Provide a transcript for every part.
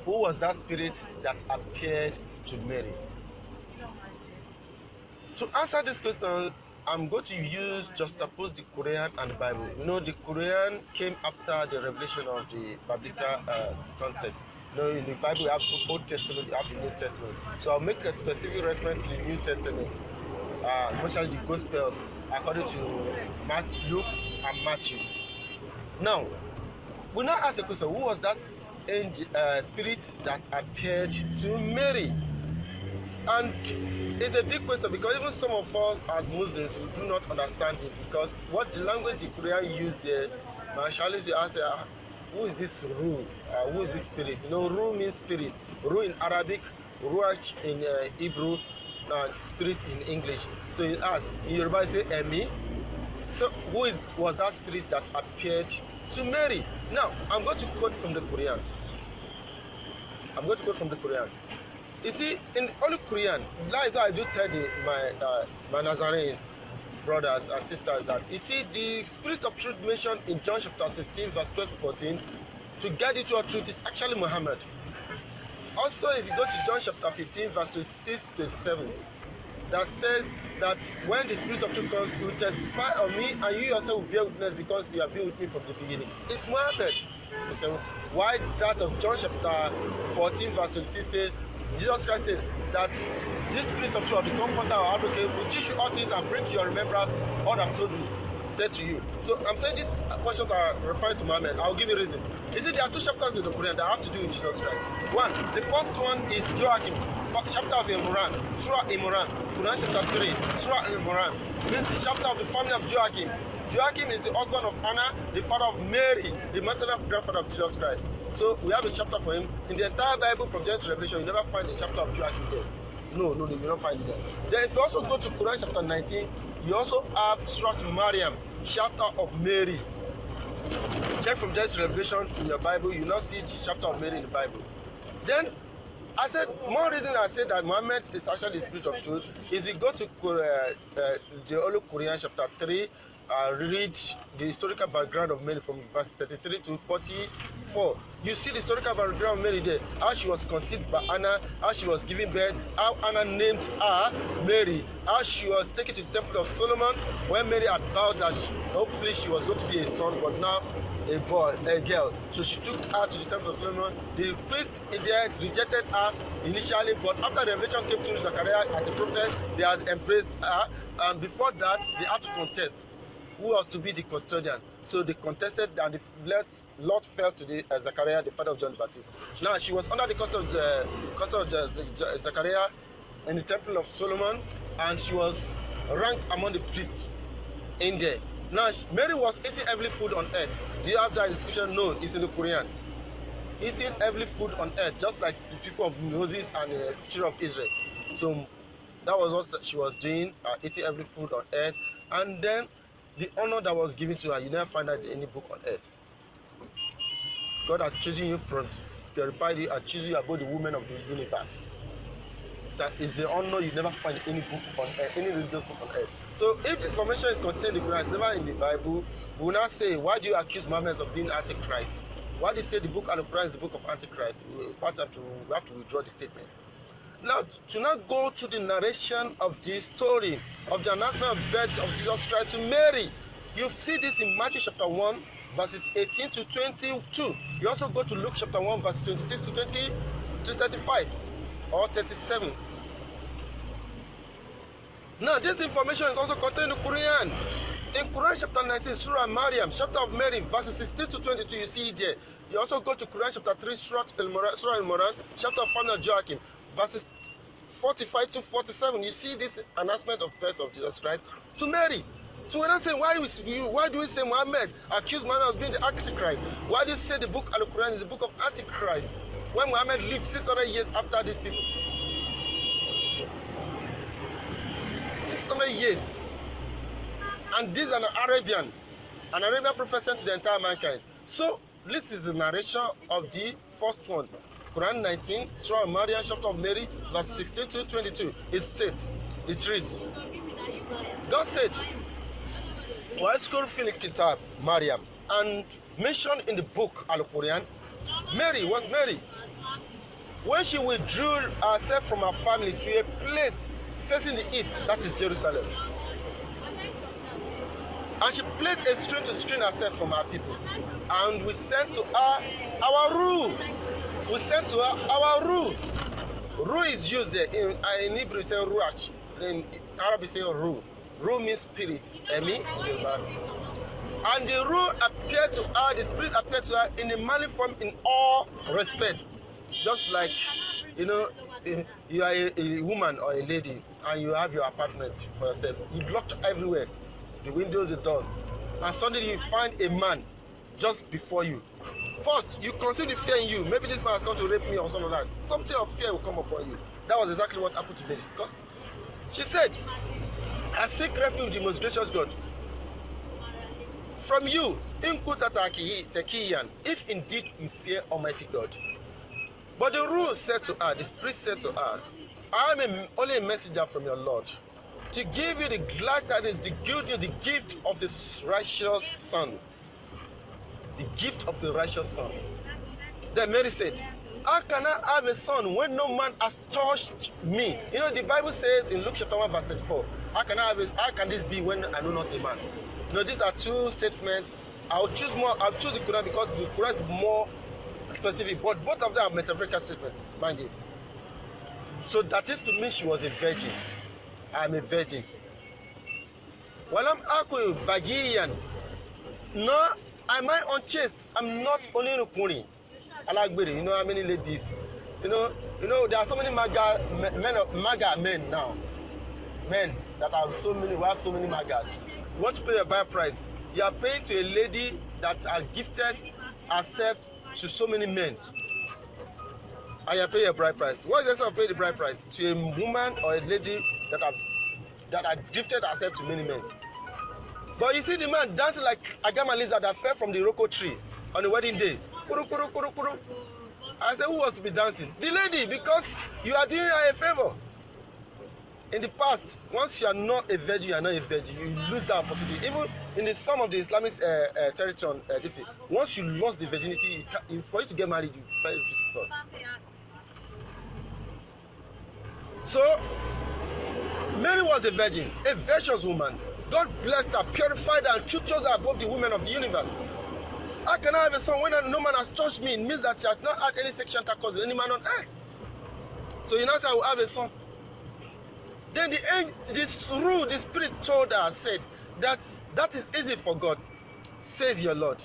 Who was that spirit that appeared to Mary? To answer this question, I'm going to juxtapose the Quran and the Bible. You know, the Quran came after the revelation of the biblical context. You know, in the Bible, you have the Old Testament, you have the New Testament. So I'll make a specific reference to the New Testament, especially the Gospels, according to Luke and Matthew. Now, we now ask a question: who was that spirit that appeared to Mary? And it's a big question, because even some of us as Muslims, we do not understand this, because what the language the Quran used there, actually they ask, who is this Ruh? Who is this spirit? You know, Ruh means spirit. Ruh in Arabic, Ruach in Hebrew, and spirit in English. So you ask, in Yoruba you say Emi. So was that spirit that appeared to Mary? Now, I'm going to quote from the Quran. You see, in the Holy Quran, that is why I do tell my Nazarenes, brothers and sisters, that you see the spirit of truth mentioned in John chapter 16, verse 12 to 14, to guide you to our truth, is actually Muhammad. Also, if you go to John chapter 15, verse 26 to 27, that says that when the spirit of truth comes, he will testify of me, and you yourself will bear witness, because you have been with me from the beginning. It's Muhammad. So, why that of John chapter 14, verse 26 says, Jesus Christ said that this spirit of truth, the comforter or advocate, will teach you all things and bring to your remembrance all I've told you, said to you. So I'm saying these questions are referring to Muhammad. I'll give you a reason. You see, there are two chapters in the Quran that have to do with Jesus Christ. One, the first one is Joachim, chapter of Imran, Surah Imran, Qur'an Chapter 3, Surah Imran. Means the chapter of the family of Joachim. Joachim is the husband of Anna, the father of Mary, the maternal grandfather of Jesus Christ. So we have a chapter for him. In the entire Bible from Genesis to Revelation, you never find a chapter of Joachim there. No, you will not find it there. Then if you also go to Qur'an chapter 19, you also have Surah Maryam, chapter of Mary. Check from Genesis to Revelation in your Bible, you will not see the chapter of Mary in the Bible. Then I said, more reason I said that Muhammad is actually the spirit of truth is we go to the Holy Quran chapter 3, read the historical background of Mary from verse 33 to 44. You see the historical background of Mary there, how she was conceived by Anna, how she was given birth, how Anna named her Mary, how she was taken to the temple of Solomon when Mary had vowed that hopefully she was going to be a son, but now a girl. So she took her to the temple of Solomon. The priest there rejected her initially, but after the revelation came to Zachariah as a prophet, they has embraced her. And before that, they had to contest who was to be the custodian. So they contested, and the lot fell to the Zachariah, the father of John the Baptist. Now she was under the custody of Zachariah in the temple of Solomon, and she was ranked among the priests in there. Now Mary was eating every food on earth. Do you have that description? No, it's in the Quran. Eating every food on earth, just like the people of Moses and the children of Israel. So that was what she was doing, eating every food on earth. And then the honor that was given to her, you never find that in any book on earth. God has chosen you, purified you, and chosen you above the women of the universe. That is the honor you never find in any book on earth, any religious book on earth. So if this information is contained in the Quran, never in the Bible, we will not say, why do you accuse Muhammad of being Antichrist? Why do you say the book of the Quran is the book of Antichrist? We have to withdraw the statement. Now, to not go to the narration of the story of the announcement of birth of Jesus Christ to Mary, you see this in Matthew chapter 1, verses 18 to 22. You also go to Luke chapter 1, verse 26 to 35 or 37. Now, this information is also contained in the Quran. In Qur'an chapter 19, Surah Maryam, chapter of Mary, verses 16 to 22, you see it there. You also go to Qur'an chapter 3, Surah Al-Moran, chapter of family of Joachim, verses 45 to 47. You see this announcement of birth of Jesus Christ to Mary. So when I say, why do we say Muhammad accused Muhammad of being the Antichrist? Why do you say the book Al-Quran is the book of Antichrist when Muhammad lived 600 years after these people? 600 years. And this is an Arabian prophet sent to the entire mankind. So this is the narration of the first one. Quran 19, Surah Maryam, chapter of Mary, verse 16 to 22. It reads, God said, وَاذْكُرْ فِي الْكِتَابِ Maryam, and mentioned in the book Al-Quran, Mary was Mary. When she withdrew herself from her family to a place facing the east, that is Jerusalem, and she placed a screen to screen herself from her people, and we sent to her our rule. We sent to her our rule. Rule is used there in Hebrew, we say ruach. In Arabic, we say rule. Rule means spirit. Emi, and the rule appeared to her, the spirit appeared to her in a manly form in all respect. Just like, you know, you are a woman or a lady and you have your apartment for yourself. You blocked everywhere, the windows, the door, and suddenly you find a man just before you. First, you conceive the fear in you. Maybe this man has come to rape me or something like that. Something of fear will come upon you. That was exactly what happened to Mary. Because she said, I seek refuge in the most gracious God from you, if indeed you fear Almighty God. But the rule said to her, the spirit said to her, I am only a messenger from your Lord to give you the glad tidings, to give you the gift of the righteous Son. The gift of the righteous Son. Then Mary said, how can I have a son when no man has touched me? You know, the Bible says in Luke chapter 1 verse 34, how can this be when I know not a man? You know, these are two statements. I'll choose the Quran because the Quran is more specific, but both of them are metaphorical statements, mind you. So that is to me she was a virgin. I'm a virgin. Walam aku bagiyan. No, am I unchaste? I'm not only Rukuni. Alagbere, you know how many ladies? You know, there are so many maga men now. Men that have so many, we have so many magas. You want to pay a buy price? You are paying to a lady that has gifted herself to so many men, and you are paying a bride price. What is the sense of paying the bride price to a woman or a lady that have gifted herself to many men? But you see the man dancing like a gamma lizard that fell from the Roko tree on the wedding day. Kuru, kuru, kuru, kuru. I said, who wants to be dancing? The lady, because you are doing her a favor. In the past, once you are not a virgin, you are not a virgin. You lose that opportunity. Even in some of the Islamic territory, once you lost the virginity, for you to get married, you find it difficult. So, Mary was a virgin, a virtuous woman. God blessed her, purified her, and chose her above the women of the universe. How can I have a son when no man has touched me? It means that she has not had any sexual intercourse with any man on earth. So you now say I will have a son. Then the spirit told her, said that is easy for God, says your Lord.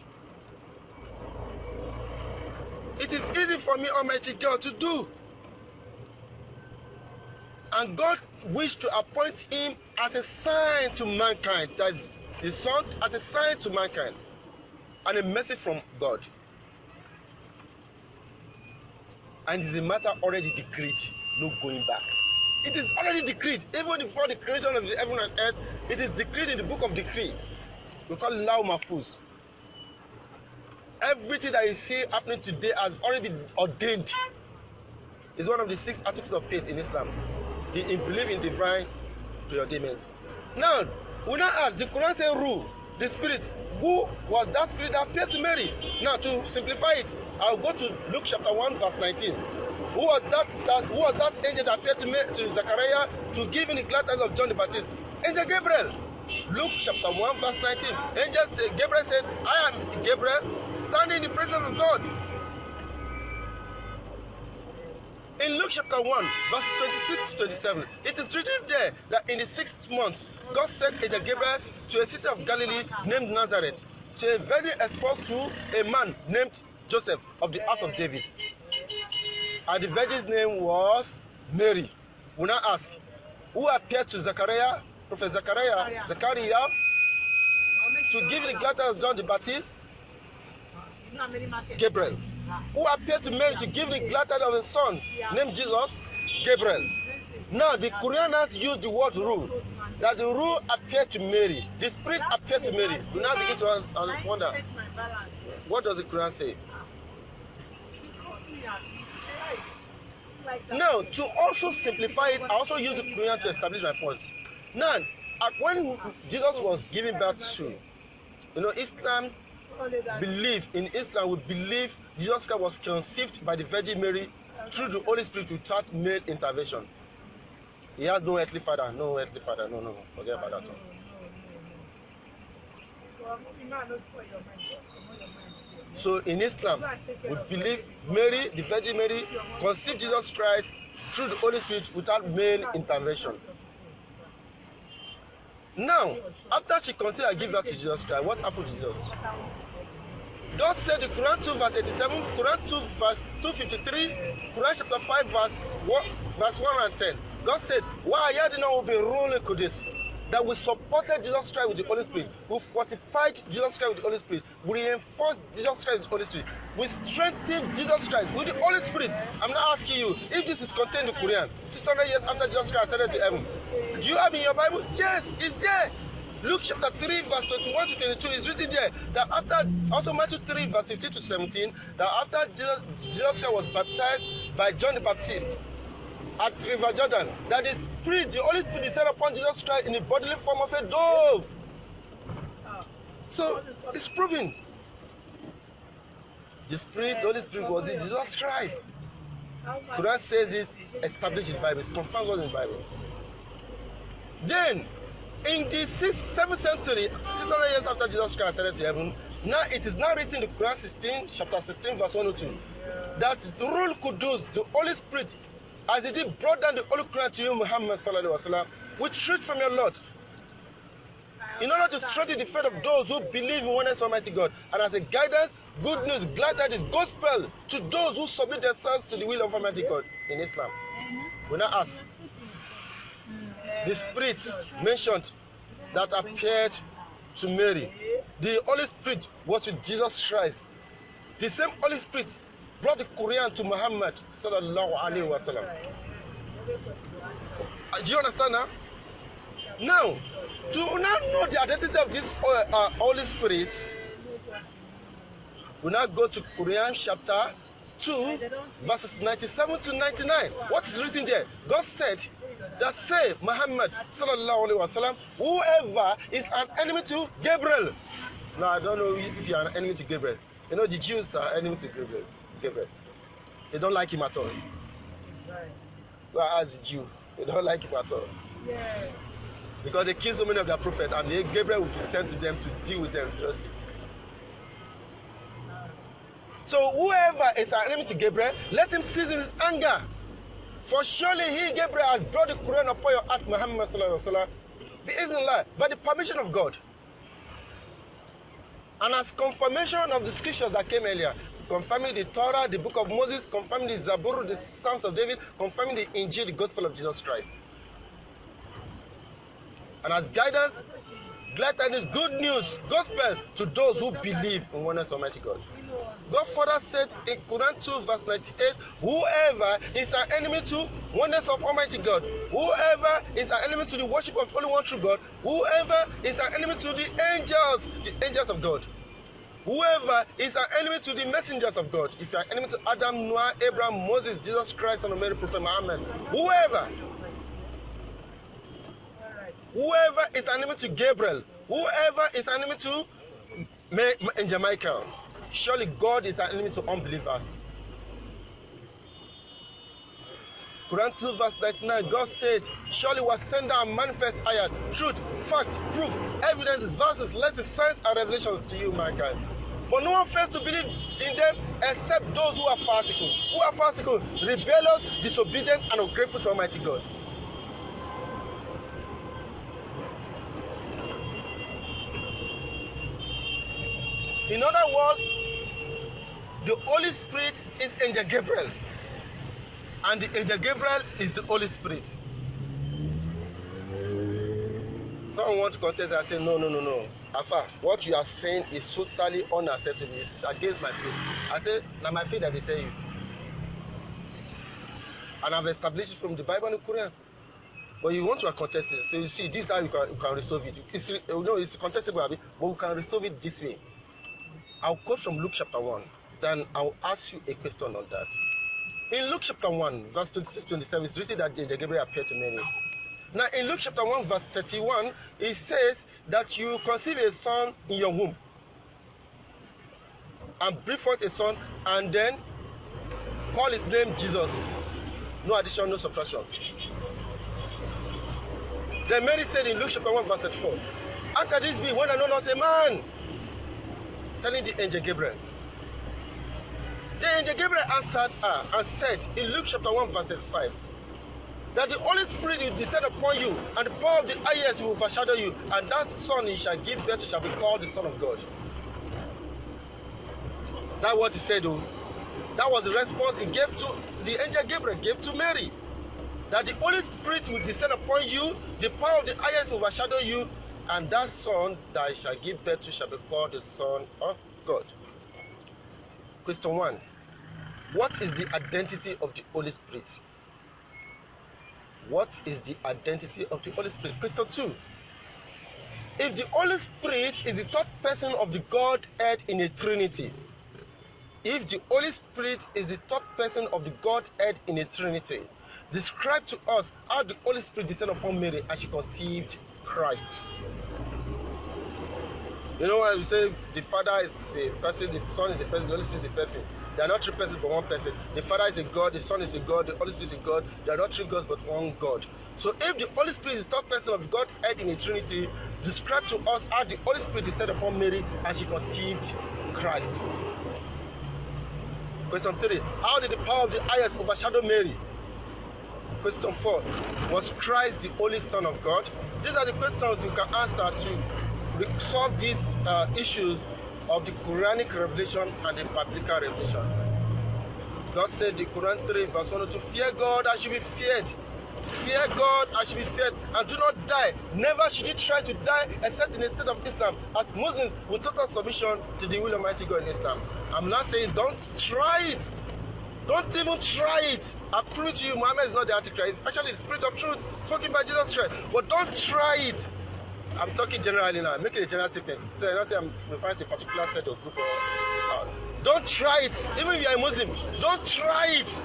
It is easy for me, Almighty God, to do. And God wished to appoint him as a sign to mankind, that the son as a sign to mankind, and a message from God. And it is a matter already decreed, no going back. It is already decreed, even before the creation of the heaven and earth. It is decreed in the book of decree. We call it Law Mahfuz. Everything that you see happening today has already been ordained. It's one of the 6 articles of faith in Islam. You believe in divine preordainment. Now, we now ask, the Quran says rule, the spirit. Who was that spirit that appeared to Mary? Now, to simplify it, I'll go to Luke chapter 1 verse 19. Who was that angel that appeared to Zachariah to give him the glad tidings of John the Baptist? Angel Gabriel. Luke chapter 1 verse 19. Gabriel said, I am Gabriel, standing in the presence of God. In Luke chapter 1 verse 26 to 27, it is written there that in the 6th month, God sent Angel Gabriel to a city of Galilee named Nazareth, to a very exposed to a man named Joseph of the house of David. And the virgin's name was Mary. We now ask, who appeared to Zachariah, Prophet Zachariah, to give the glad tidings of John the Baptist? Gabriel. Who appeared to Mary to give the glad tidings of the son named Jesus? Gabriel. Now the Quran has used the word rule. That the rule appeared to Mary. The spirit appeared to Mary. We now begin to wonder, what does the Quran say? Now, to also simplify it, I also use the Quran to establish my point. Now, when Jesus was giving birth to, Islam believe in Islam, we believe Jesus Christ was conceived by the Virgin Mary through the Holy Spirit without male intervention. He has no earthly father, no earthly father, no, forget about that one. So in Islam, we believe Mary, the Virgin Mary, conceived Jesus Christ through the Holy Spirit without male intervention. Now, after she conceived and gave birth to Jesus Christ, what happened to Jesus? God said in Qur'an 2 verse 87, Qur'an 2 verse 253, Qur'an chapter 5 verse 1 and 10. God said, "Why Yahyah will be ruling Qudus?" That we supported Jesus Christ with the Holy Spirit. We fortified Jesus Christ with the Holy Spirit. We reinforced Jesus Christ with the Holy Spirit. We strengthened Jesus Christ with the Holy Spirit. I'm not asking you if this is contained in the Quran. 600 years after Jesus Christ ascended to heaven. Do you have in your Bible? Yes, it's there. Luke chapter 3 verse 21 to 22 is written there that after, also Matthew 3 verse 15 to 17, that after Jesus Christ was baptized by John the Baptist at River Jordan, that the Spirit, the Holy Spirit descended upon Jesus Christ in the bodily form of a dove. So it's proven. The Spirit, the Holy Spirit was in Jesus Christ. Quran says it, established in the Bible, it's confirmed in the Bible. Then, in the 7th century, 600 years after Jesus Christ ascended to heaven, now it is now written in the Quran 16, chapter 16, verse 102, that the rule Qudus, the Holy Spirit, as he did brought down the Holy Quran to you, Muhammad sallallahu alaihi wasallam, with truth from your Lord, in order to strengthen the faith of those who believe in oneness Almighty God, and as a guidance, good news, glad that is gospel to those who submit themselves to the will of Almighty God in Islam. We now ask, the Spirit mentioned that appeared to Mary, the Holy Spirit was with Jesus Christ. The same Holy Spirit brought the Quran to Muhammad sallallahu alaihi wasallam. Do you understand now? Now, to now know the identity of this Holy Spirit, we now go to Qur'an Chapter 2, verses 97 to 99. What is written there? God said that say Muhammad sallallahu alaihi wasallam, whoever is an enemy to Gabriel. Now I don't know if you are an enemy to Gabriel. You know the Jews are enemy to Gabriel. They don't like him at all. Well, as a Jew, they don't like him at all. Yeah. Because they killed so many of their prophets, and Gabriel will be sent to them to deal with them seriously. So whoever is an enemy to Gabriel, let him cease in his anger. For surely he, Gabriel, has brought the Quran upon your heart, Muhammad sallallahu alaihi wasallam, by the permission of God. And as confirmation of the scriptures that came earlier, confirming the Torah, the book of Moses, confirming the Zabur, the Psalms of David, confirming the Injil, the gospel of Jesus Christ. And as guidance, glad tidings, good news, gospel to those who believe in oneness Almighty God. God further said in Quran 2 verse 98, whoever is an enemy to oneness of Almighty God, whoever is an enemy to the worship of only one true God, whoever is an enemy to the angels of God, whoever is an enemy to the messengers of God, if you are an enemy to Adam, Noah, Abraham, Moses, Jesus Christ, and Mary, Prophet Muhammad, whoever is an enemy to Gabriel, whoever is an enemy to Angel Michael, surely God is an enemy to unbelievers. Quran 2 verse 99, God said, surely was sent down manifest ayat, truth, fact, proof, evidences, verses, letters, signs, and revelations to you, mankind. But no one fails to believe in them except those who are farcical. Who are farcical? Rebellious, disobedient, and ungrateful to Almighty God. In other words, the Holy Spirit is Angel Gabriel, and the Angel Gabriel is the Holy Spirit. Someone wants to contest and say, no. Afa, what you are saying is totally unacceptable. It's against my faith. I say, now my faith that they tell you. And I've established it from the Bible and the Quran. But you want to contest it. So you see, this is how you can resolve it. It's contestable, but we can resolve it this way. I'll quote from Luke chapter 1. Then I'll ask you a question on that. In Luke chapter 1, verse 26-27, it's written that Angel Gabriel appeared to Mary. Now in Luke chapter 1, verse 31, it says that you conceive a son in your womb. and bring forth a son, and then call his name Jesus. No addition, no subtraction. Then Mary said in Luke chapter 1 verse 34, how can this be when I know not a man? Telling the angel Gabriel. The angel Gabriel answered her and said in Luke chapter 1 verse 35, that the Holy Spirit will descend upon you, and the power of the highest will overshadow you, and that son he shall give birth to shall be called the Son of God. That's what he said, though. That was the response he gave to, the angel Gabriel gave to Mary. That the Holy Spirit will descend upon you, the power of the highest will overshadow you, and that son that he shall give birth to shall be called the Son of God. Question 1. What is the identity of the Holy Spirit? What is the identity of the Holy Spirit? Question 2. If the Holy Spirit is the third person of the Godhead in a Trinity, if the Holy Spirit is the third person of the Godhead in a Trinity, describe to us how the Holy Spirit descended upon Mary as she conceived Christ. You know why we say the Father is a person, the Son is a person, the Holy Spirit is a person. They are not three persons but one person. The Father is a God, the Son is a God, the Holy Spirit is a God. They are not three gods but one God. So if the Holy Spirit is the third person of the Godhead in a Trinity, describe to us how the Holy Spirit descended upon Mary as she conceived Christ. Question 3. How did the power of the highest overshadow Mary? Question 4. Was Christ the only Son of God? These are the questions you can answer to solve these issues of the Qur'anic Revelation and the Biblical Revelation. God said in Quran 3 verse 102, fear God and should be feared. Fear God and should be feared, and do not die. Never should you try to die except in the state of Islam, as Muslims with total submission to the will of Almighty God in Islam. I'm not saying don't try it. Don't even try it. I prove to you Muhammad is not the Antichrist. It's actually the Spirit of Truth spoken by Jesus Christ. But don't try it. I'm talking generally now. I'm making a general statement. So I don't say I'm referring to a particular set of group. Don't try it. Even if you are a Muslim, don't try it.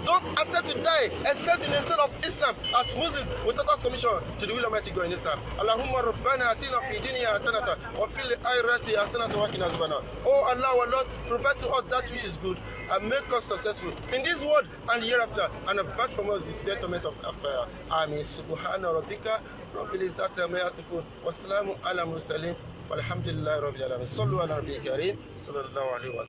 Don't attempt to die except in the state of Islam, as Muslims with total submission to the will of Almighty God in Islam. Allahumma rabbana atina fi dunya hasanatan wa fil akhirati hasanatan wa qina adhaban. Oh Allah, our Lord, provide to us that which is good and make us successful in this world and hereafter, and avert from us this torment of affair. Amin. Subhana rabbika rabbil izzati amma yasifun wa salamun ala mursalin walhamdulillahi rabbil alamin. Sallu ala nabiyil kareem sallallahu alaihi wa sallam.